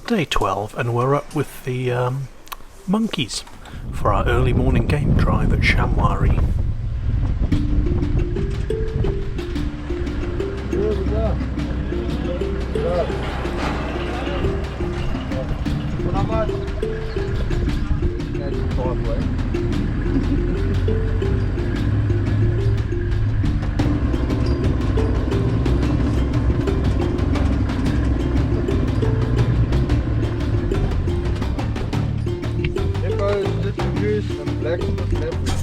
day 12 and we're up with the monkeys for our early morning game drive at Shamwari. Here we go. How much? That's halfway. Hippos, little goose, and black leopards.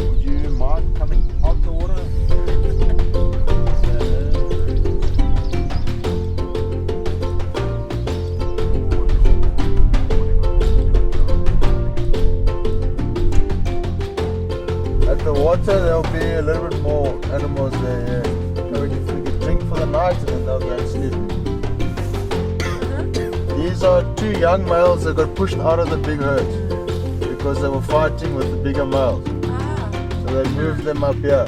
Would you mind coming out the water? At the water, there'll be a little bit more animals there. So we can drink for the night and then they'll go and sleep. These are two young males that got pushed out of the big herd because they were fighting with the bigger males. So they moved them up here.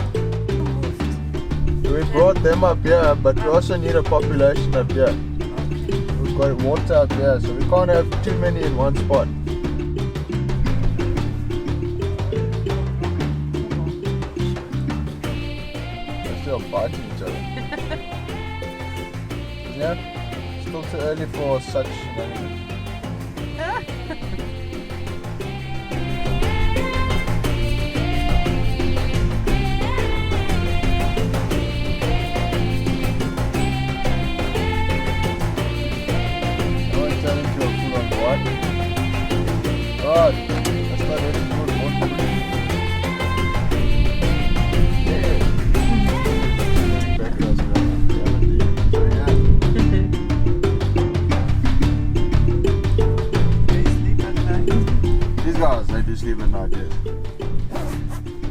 We brought them up here, but we also need a population up here. We've got water up here, so we can't have too many in one spot. They're still fighting each other. Yeah, still too early for such shenanigans. God, that's not really good. These guys, they do sleep at night, yes.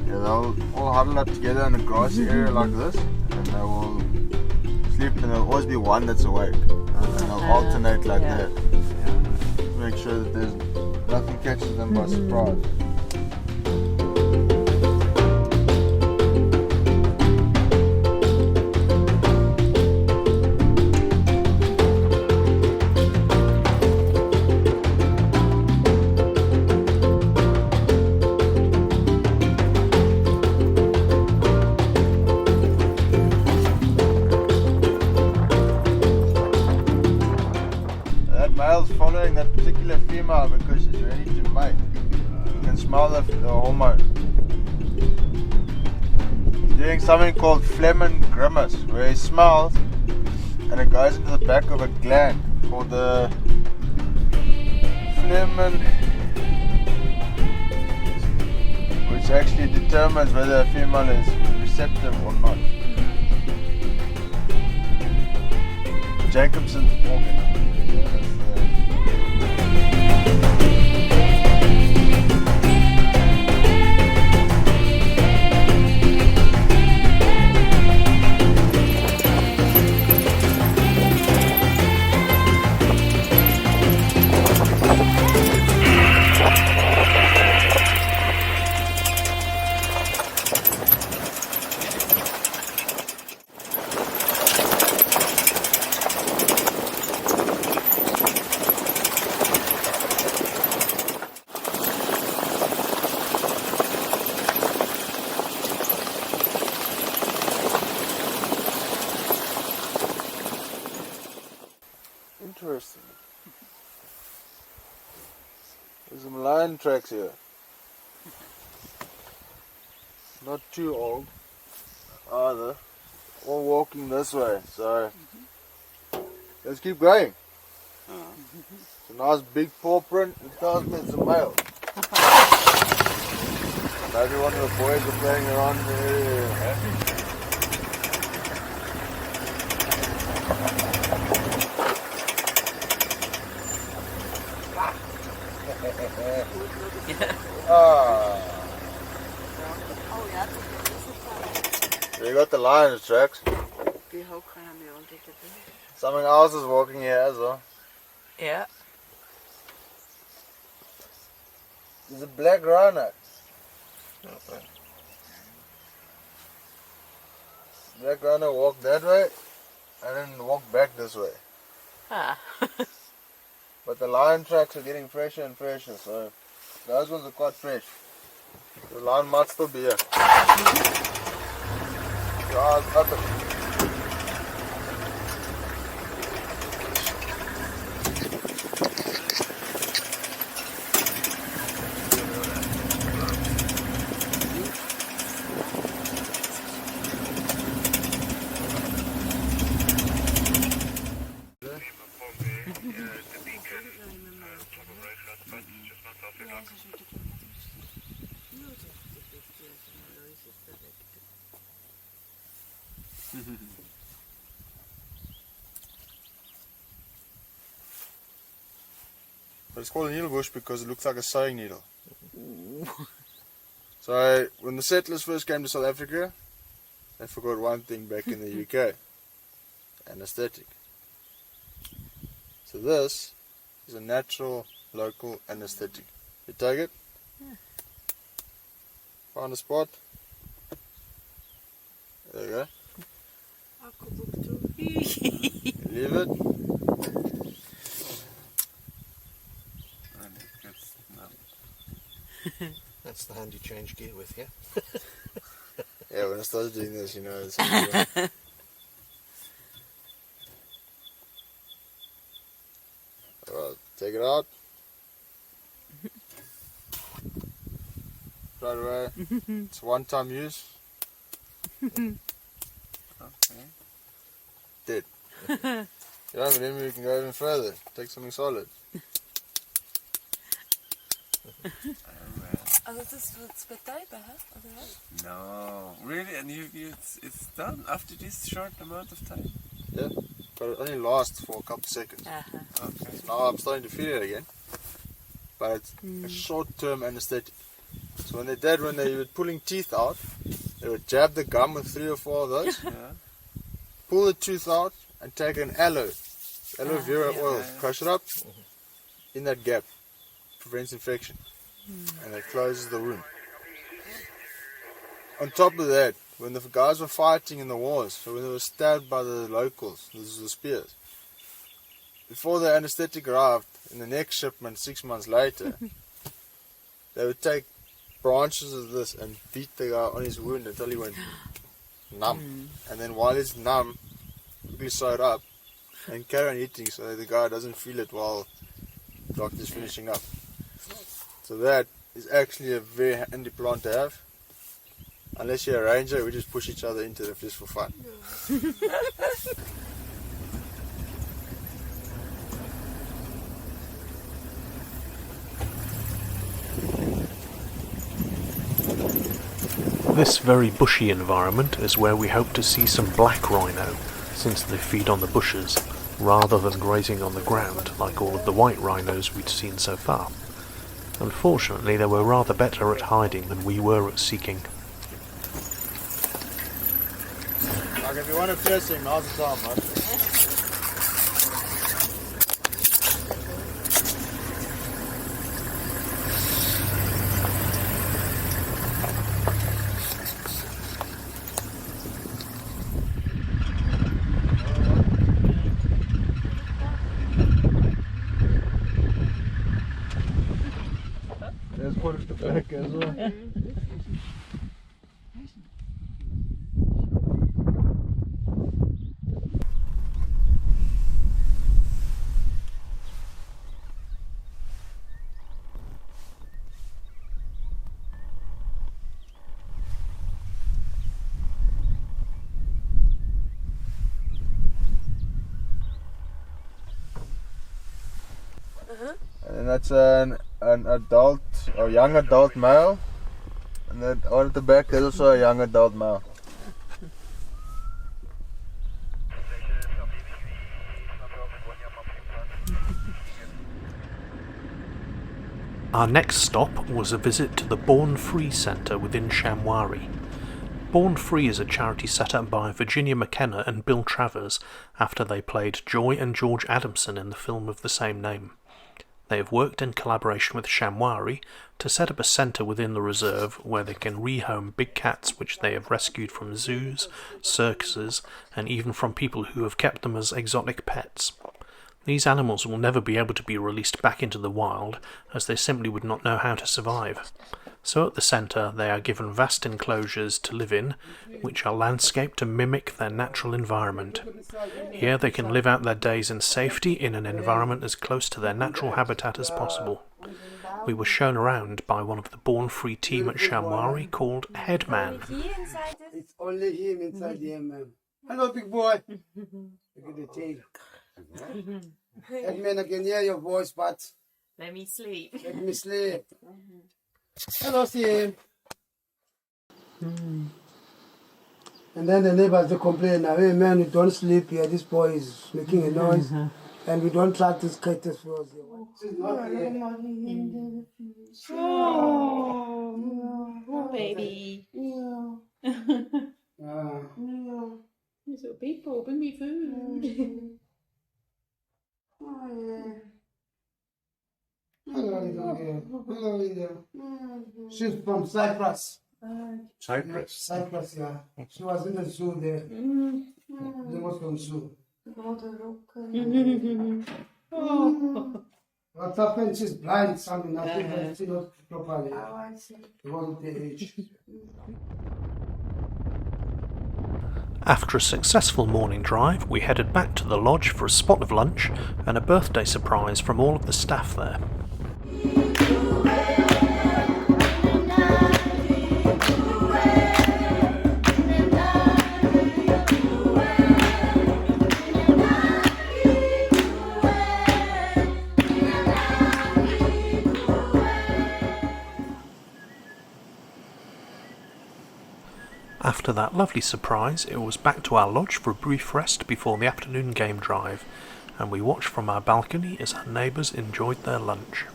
Yeah, they'll all huddle up together in a grassy area like this, and they will sleep, and there'll always be one that's awake, and they'll alternate like that. Make sure that there's nothing catches them by surprise. That male's following that particular female because she's ready to mate. You can smell the hormone. He's doing something called phlegm grimace, where he smells and it goes into the back of a gland called the phlegm, which actually determines whether a female is receptive or not. Jacobson's organ. Interesting. There's some lion tracks here. Not too old either. All walking this way, so let's keep going. It's a nice big paw print. It tells me it's a male. Maybe one of the boys are playing around in the area. You got the lion's tracks. Something else is walking here as well. Yeah. There's a black rhino. They're gonna walk that way and then walk back this way. Ah. But the lion tracks are getting fresher and fresher, so those ones are quite fresh. The lion might still be here. Your eyes open. But it's called a needle bush because it looks like a sewing needle. So when the settlers first came to South Africa, they forgot one thing back in the UK: anesthetic. So this is a natural local anesthetic. You take it, find a spot. There you go. Leave it. That's the hand you change gear with, yeah? Yeah, when I started doing this, you know, it's Alright, take it out. Right away. It's one-time use. Okay. Dead. Yeah, but then we can go even further. Take something solid. Oh, dat is wat betijden, hè? No, really? And it's done after this short amount of time? Yeah, but it only lasts for a couple of seconds. Okay. So now I'm starting to feel it again. But it's a short-term anesthetic. So when they were pulling teeth out, they would jab the gum with 3 or 4 of those, Yeah. pull the tooth out, and take an aloe vera oil, crush it up in that gap, prevents infection, and it closes the wound. On top of that, when the guys were fighting in the wars, so when they were stabbed by the locals, this is the spears, before the anesthetic arrived, in the next shipment 6 months later, they would take branches of this and beat the guy on his wound until he went numb. And then while it's numb, quickly sew it up and carry on eating so that the guy doesn't feel it while the doctor's finishing up. So that is actually a very handy plant to have. Unless you're a ranger, we just push each other into them just for fun. This very bushy environment is where we hope to see some black rhino, since they feed on the bushes, rather than grazing on the ground like all of the white rhinos we'd seen so far. Unfortunately, they were rather better at hiding than we were at seeking. Like if you want to pierce him, now's the time, man. Let's put it back as well. And that's an adult or young adult male, and then on at the back there's also a young adult male. Our next stop was a visit to the Born Free Centre within Shamwari. Born Free is a charity set up by Virginia McKenna and Bill Travers after they played Joy and George Adamson in the film of the same name. They have worked in collaboration with Shamwari to set up a centre within the reserve where they can rehome big cats which they have rescued from zoos, circuses, and even from people who have kept them as exotic pets. These animals will never be able to be released back into the wild, as they simply would not know how to survive. So at the centre they are given vast enclosures to live in, which are landscaped to mimic their natural environment. Here they can live out their days in safety in an environment as close to their natural habitat as possible. We were shown around by one of the Born Free team at Shamwari called Headman. It's only him inside the MM. Hello, big boy. Look at the tail. Headman, I can hear your voice, but Let me sleep. let me sleep. Hello, Sim. And then the neighbors they complain now, hey man, we don't sleep here. This boy is making a noise, and we don't try to cater for us. She's not here. Oh, baby. Ah. These little people, bring me food. Hello, little girl. Hello, little. She's from Cyprus. Cyprus. Cyprus, yeah. She was in the zoo there. The Muslim zoo. What happened? She's blind, something. I think that she not properly. It wasn't the age. After a successful morning drive, we headed back to the lodge for a spot of lunch and a birthday surprise from all of the staff there. After that lovely surprise, it was back to our lodge for a brief rest before the afternoon game drive, and we watched from our balcony as our neighbours enjoyed their lunch.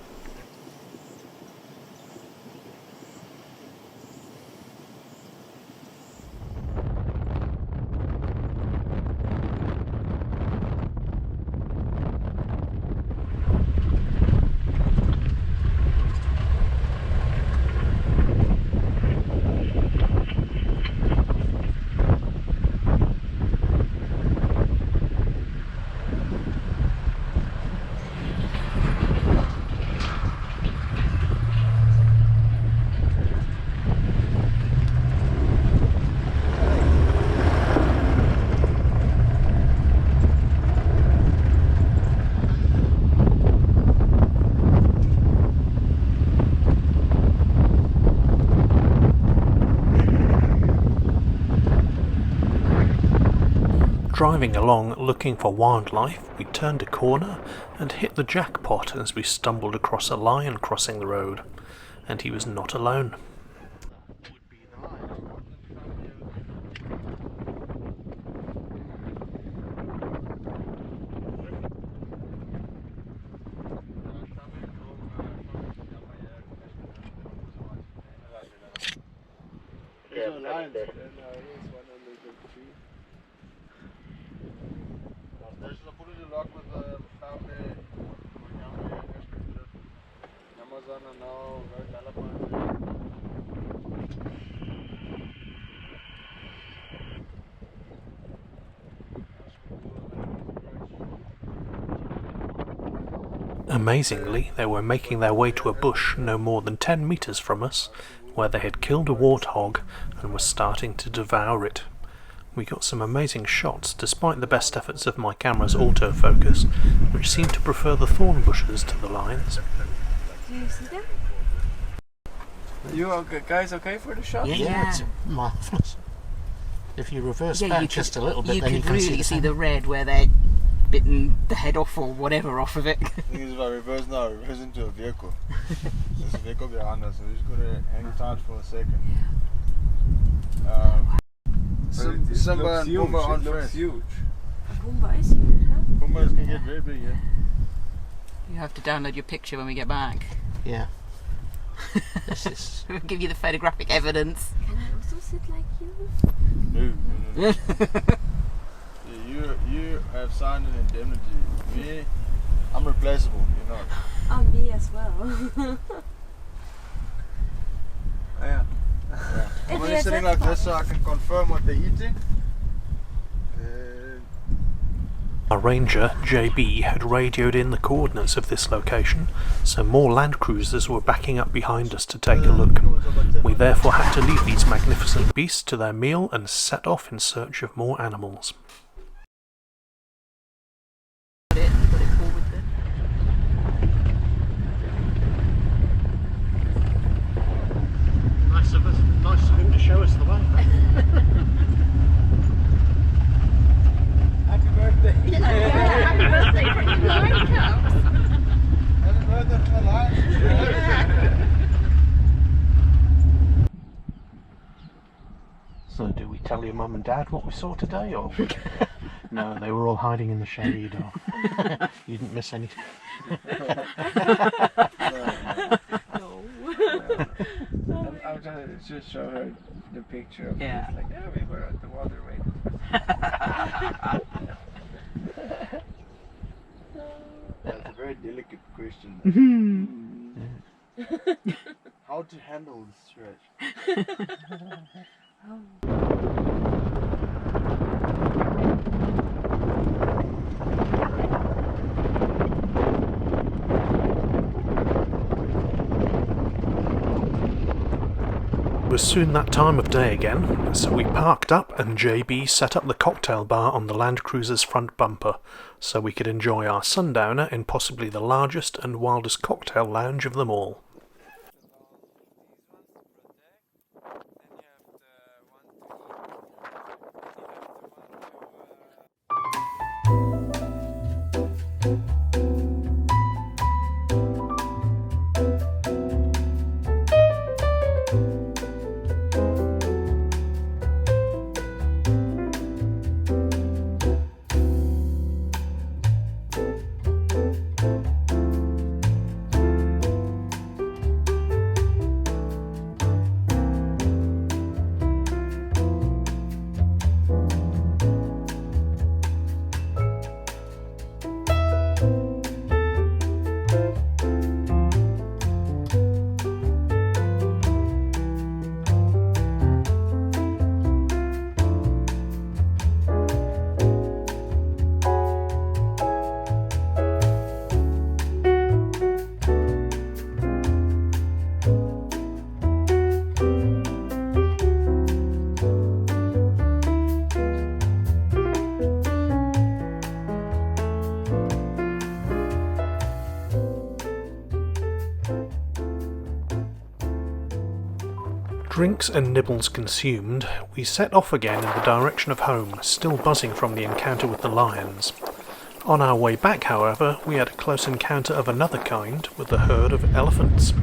Driving along looking for wildlife, we turned a corner and hit the jackpot as we stumbled across a lion crossing the road, and he was not alone. Amazingly, they were making their way to a bush no more than 10 metres from us, where they had killed a warthog and were starting to devour it. We got some amazing shots, despite the best efforts of my camera's autofocus, which seemed to prefer the thorn bushes to the lions. Do you see them? You guys okay for the shot? Yeah, it's marvellous. If you reverse Yeah, back you just could- a little bit, you then you could can really see the red where they're bitten the head off or whatever off of it. The thing is, if I reverse now, I reverse into a vehicle. There's a vehicle behind us, so we just gotta hang tight for a second. Simba and Pumbaa aren't friends. Huge. Pumbaa is huge, huh? Pumbaa can get very big, yeah. You have to download your picture when we get back. Yeah. This is... We'll give you the photographic evidence. Can I also sit like you? No. You have signed an indemnity. Me, I'm replaceable, you know. Oh, me as well. Oh, yeah. Yeah. I'm only Yes, sitting that's like this so I can confirm what they're eating. Our ranger, JB, had radioed in the coordinates of this location, so more land cruisers were backing up behind us to take a look. We therefore had to leave these magnificent beasts to their meal and set off in search of more animals. Put it forward then. Nice of him to show us the way. Happy birthday! Happy birthday from the Lion Cubs. Happy birthday to the lion! So do we tell your mum and dad what we saw today, or...? No, they were all hiding in the shade, or... You didn't miss anything. I'll just show her the picture of Yeah. this. Like, yeah, we were at the waterway. That's a very delicate question. How to handle this stretch? It was soon that time of day again, so we parked up and JB set up the cocktail bar on the Land Cruiser's front bumper, so we could enjoy our sundowner in possibly the largest and wildest cocktail lounge of them all. Drinks and nibbles consumed, we set off again in the direction of home, still buzzing from the encounter with the lions. On our way back, however, we had a close encounter of another kind with a herd of elephants.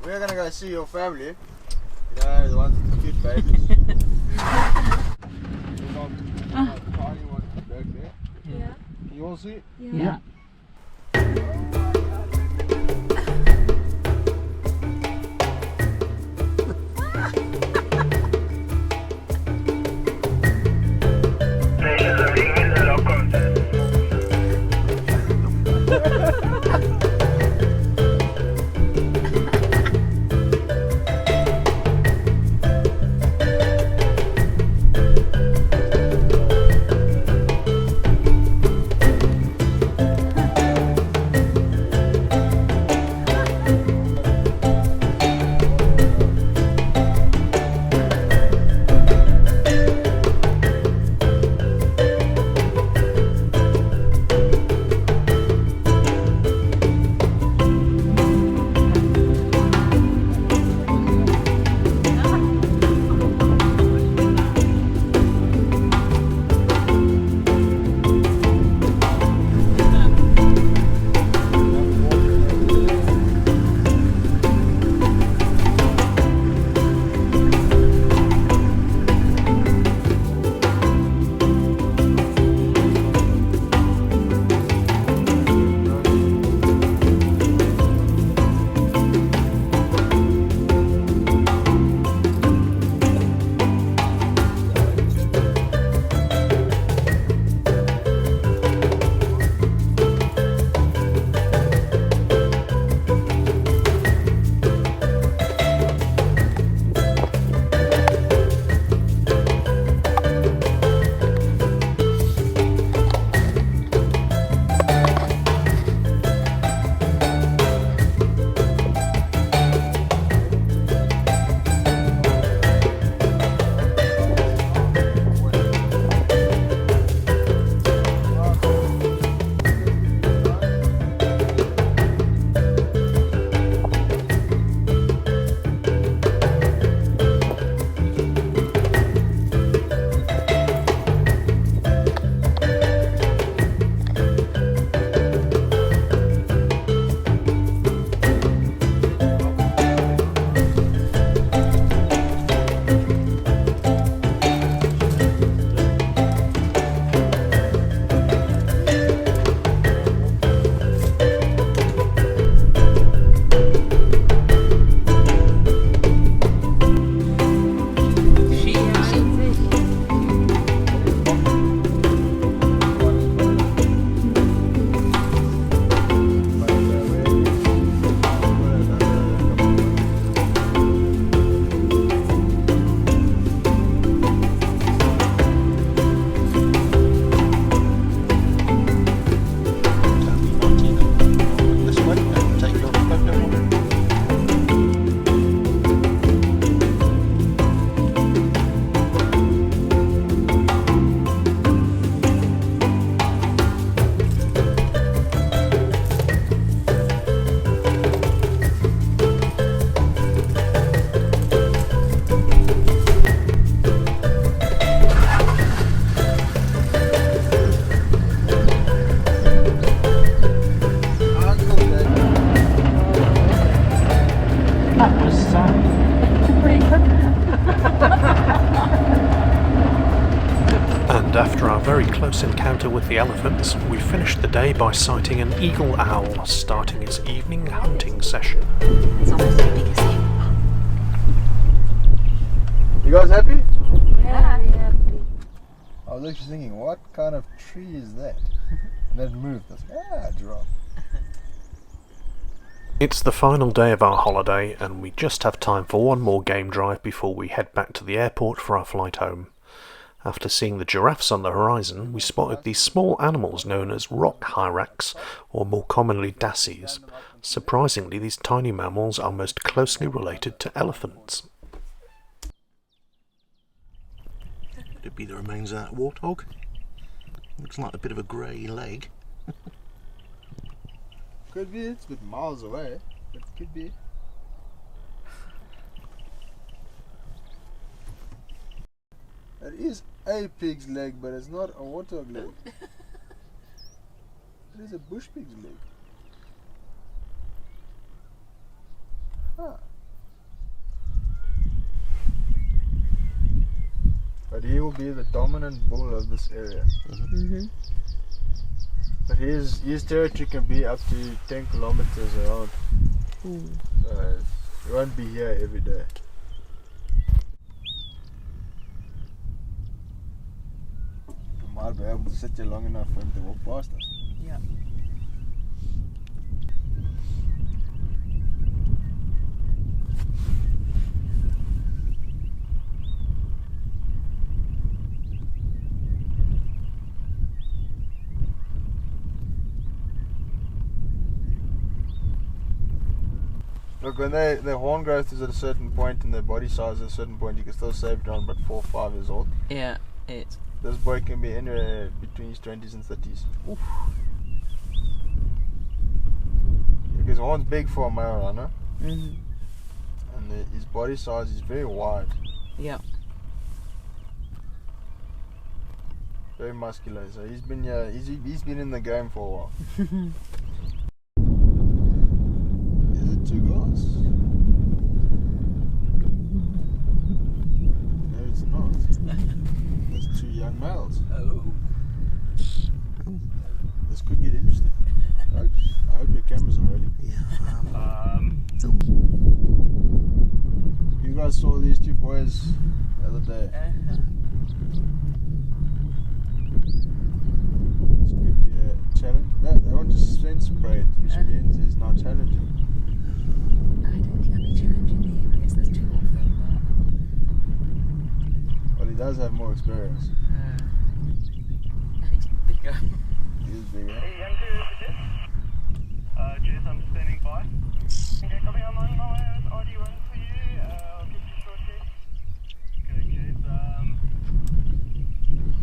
We're gonna go see your family. You know, the ones with the cute babies. There's a tiny one back there. Yeah. Can you all see it? Yeah. later with the elephants, we finished the day by sighting an eagle owl starting its evening hunting session. It's almost as big as him. You guys happy? Yeah. I was actually thinking, what kind of tree is that? And then it moved. I was like, giraffe. It's the final day of our holiday, and we just have time for one more game drive before we head back to the airport for our flight home. After seeing the giraffes on the horizon, we spotted these small animals known as rock hyrax, or more commonly dassies. Surprisingly, these tiny mammals are most closely related to elephants. Could it be the remains of that warthog? Looks like a bit of a grey leg. Could be, it's a bit miles away, but it could be. It is a pig's leg, but it's not a warthog leg. It is a bush pig's leg. Huh. But he will be the dominant bull of this area. Mm-hmm. But his territory can be up to 10 kilometers around. So he won't be here every day. We might be able to sit here long enough for him to walk past us. Yeah. Look, when their horn growth is at a certain point and their body size at a certain point, you can still say around about 4 or 5 years old. Yeah, it's. This boy can be anywhere between his 20s and 30s. Oof. His horn's big for a male runner, Mm-hmm. and his body size is very wide, Yeah. very muscular. So he's been he's been in the game for a while. Is it 2 girls? No, it's not. There's 2 young males. Oh. This could get interesting. I hope your cameras are ready. You guys saw these 2 boys the other day. This could be a challenge. They want to sense spray it, which means it's not challenging. I don't think I'll be challenging him. I guess there's 2 of them, Well, he does have more experience. and he's bigger. He is bigger. Hey, young Jess. Jess, I'm standing by. Okay, copy. I'm on my way. RD1 for you. I'll get you shortly. Okay, Jess.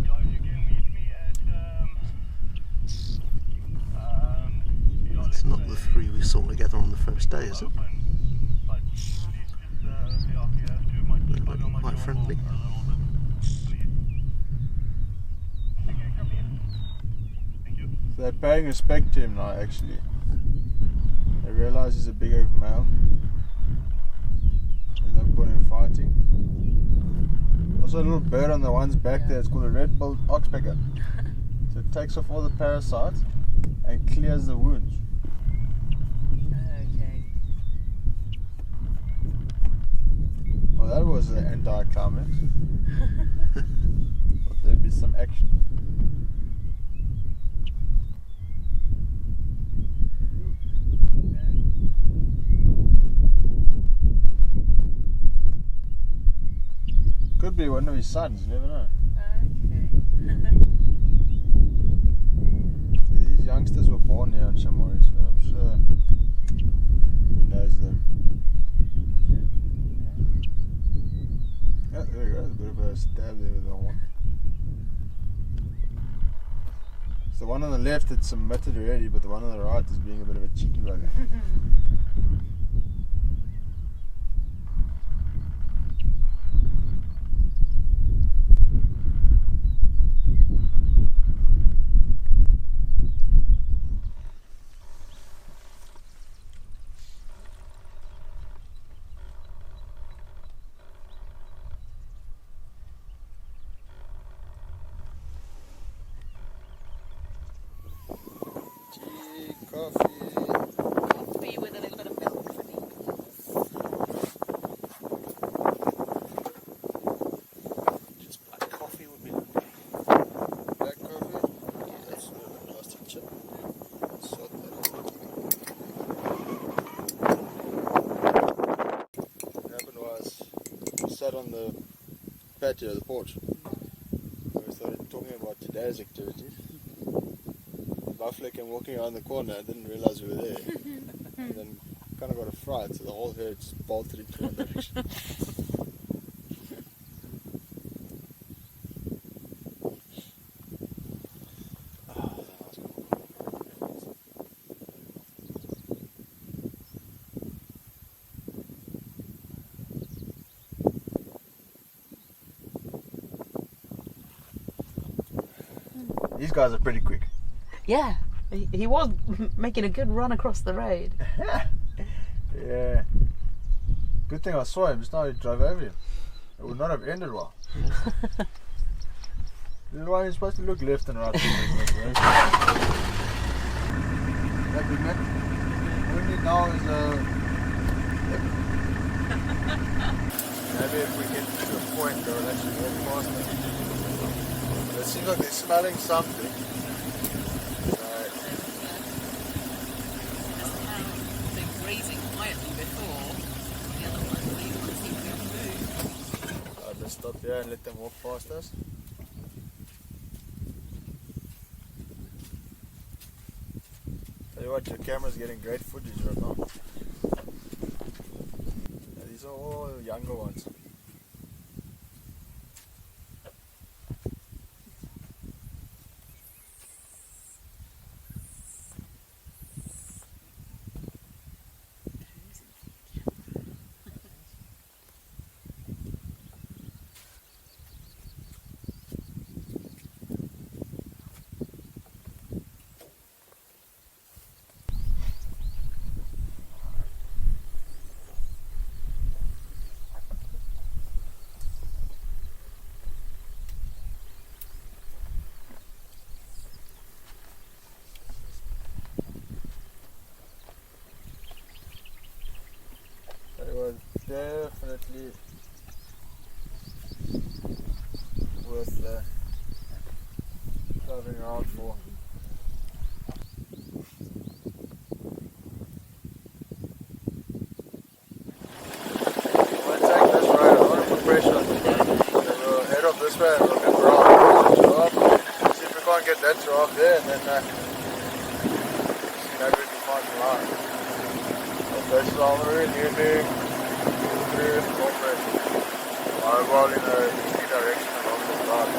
Guys, you can meet me at That's not the 3 we saw together on the first day, is it? But just you have to my Quite friendly. Okay, copy. Thank you. So they're paying respect to him now, actually. They realise he's a bigger male. There's no point in fighting. Also a little bird on the one's back there, it's called a red-billed oxpecker. So it takes off all the parasites and clears the wounds. Okay. Well, that was an anti-climax. Thought there'd be some action. Could be one of his sons, you never know. Okay. These youngsters were born here in Shamwari, so I'm sure he knows them. Yeah, there we go. There's a bit of a stab there with that one. It's the one on the left that's submitted already, but the one on the right is being a bit of a cheeky bugger. Coffee with a little bit of milk for me. Just black coffee would be lovely. Black coffee? Yeah, that's a plastic chip. Salt that. What happened was, we sat on the patio, the porch. We started talking about today's activities. Buffalo came walking around the corner and didn't realize we were there. And then kind of got a fright, so the whole herd just bolted into one direction. These guys are pretty quick. Yeah, he was making a good run across the road. Yeah. Good thing I saw him, just now he drove over him. It would not have ended well. Little one, you're supposed to look left and right. That big man? All we need now is maybe if we get to a point where we'll actually walk past them. It seems like they're smelling something. Grazing quietly before the other ones leave and seem to move. I'll just stop here and let them walk past us. Tell you what, your camera's getting great footage right now. Yeah, these are all younger ones. It was definitely worth driving around for. We'll take this road, I don't want to put pressure on it. We'll head off this way and look at giraffe. See if we can't get that giraffe there, and then maybe we can find the line. This is all we're doing through corporate. Mobile in a easy direction along the road.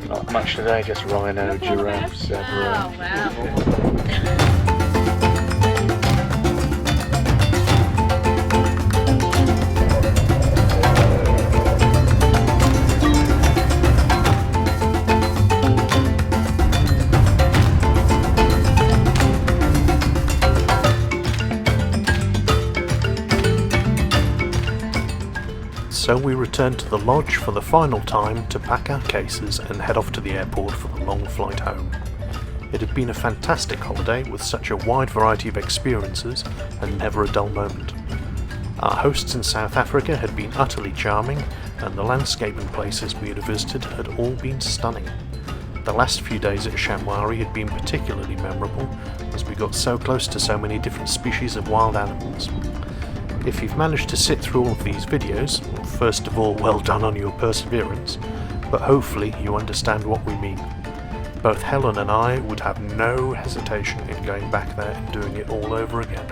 Not much today, just rhino, giraffe, zebra. Oh, wow. So we returned to the lodge for the final time to pack our cases and head off to the airport for the long flight home. It had been a fantastic holiday with such a wide variety of experiences and never a dull moment. Our hosts in South Africa had been utterly charming, and the landscape and places we had visited had all been stunning. The last few days at Shamwari had been particularly memorable as we got so close to so many different species of wild animals. If you've managed to sit through all of these videos, first of all, well done on your perseverance, but hopefully you understand what we mean. Both Helen and I would have no hesitation in going back there and doing it all over again.